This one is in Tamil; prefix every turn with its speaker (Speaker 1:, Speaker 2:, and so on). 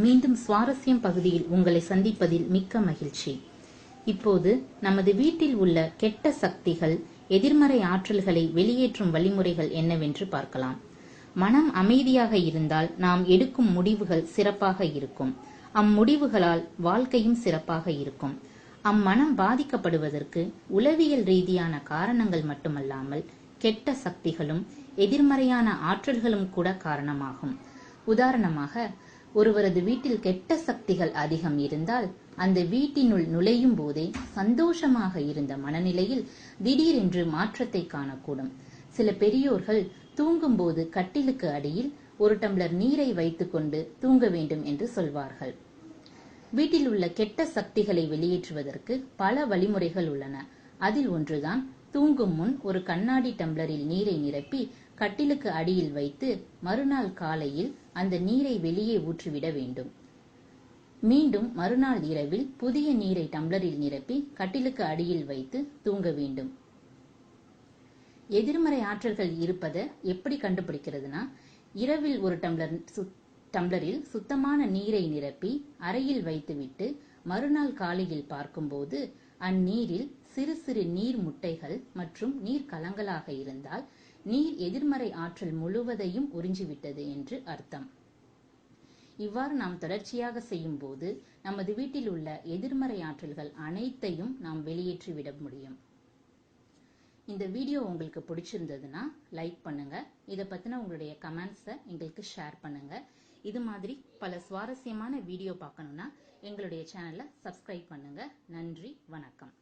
Speaker 1: மீண்டும் சுவாரஸ்யம் பகுதியில் உங்களை சந்திப்பதில் மிக்க மகிழ்ச்சி. இப்போது நமது வீட்டில் உள்ள கெட்ட சக்திகள், எதிர்மறை ஆற்றல்களை வெளியேற்றும் வழிமுறைகள் என்னவென்று பார்க்கலாம். மனம் அமைதியாக இருந்தால் நாம் எடுக்கும் முடிவுகள் சிறப்பாக இருக்கும். அம்முடிவுகளால் வாழ்க்கையும் சிறப்பாக இருக்கும். அம்மனம் பாதிக்கப்படுவதற்கு உளவியல் ரீதியான காரணங்கள் மட்டுமல்லாமல் கெட்ட சக்திகளும் எதிர்மறையான ஆற்றல்களும் கூட காரணமாகும். உதாரணமாக, ஒருவரது வீட்டில் கெட்ட சக்திகள் அதிகம் இருந்தால் அந்த வீட்டினுள் நுழையும் போதே சந்தோஷமாக இருந்த மனநிலையில் திடீரென்று மாற்றத்தை காணக்கூடும். சில பெரியோர்கள் தூங்கும் போது கட்டிலுக்கு அடியில் ஒரு டம்ளர் நீரை வைத்துக்கொண்டு தூங்க வேண்டும் என்று சொல்வார்கள். வீட்டில் உள்ள கெட்ட சக்திகளை வெளியேற்றுவதற்கு பல வழிமுறைகள் உள்ளன. அதில் ஒன்றுதான் தூங்கும் முன் ஒரு கண்ணாடி டம்ளரில் நீரை நிரப்பி கட்டிலுக்கு அடியில் வைத்து மறுநாள் காலையில் அந்த நீரை வெளியே ஊற்றிவிட வேண்டும். மீண்டும் மறுநாள் இரவில் புதிய நீரை டம்ளரில் நிரப்பி கட்டிலுக்கு அடியில் வைத்து தூங்க வேண்டும். எதிர்மறை ஆற்றல்கள் இருப்பதை எப்படி கண்டுபிடிக்கிறதுனா, இரவில் ஒரு டம்ளரில் சுத்தமான நீரை நிரப்பி அறையில் வைத்துவிட்டு மறுநாள் காலையில் பார்க்கும்போது அந்நீரில் சிறு சிறு நீர் முட்டைகள் மற்றும் நீர் கலங்களாக இருந்தால் நீர் எதிர்மறை ஆற்றல் முழுவதையும் உறிஞ்சிவிட்டது என்று அர்த்தம். இவ்வாறு நாம் தொடர்ச்சியாக செய்யும் போது நமது வீட்டில் உள்ள எதிர்மறை ஆற்றல்கள் அனைத்தையும் நாம் வெளியேற்றிவிட முடியும். இந்த வீடியோ உங்களுக்கு பிடிச்சிருந்ததுன்னா லைக் பண்ணுங்க. இதை பத்தின உங்களுடைய கமெண்ட்ஸை எங்களுக்கு ஷேர் பண்ணுங்க. இது மாதிரி பல சுவாரஸ்யமான வீடியோ பார்க்கணும்னா எங்களுடைய சேனலை சப்ஸ்கிரைப் பண்ணுங்க. நன்றி, வணக்கம்.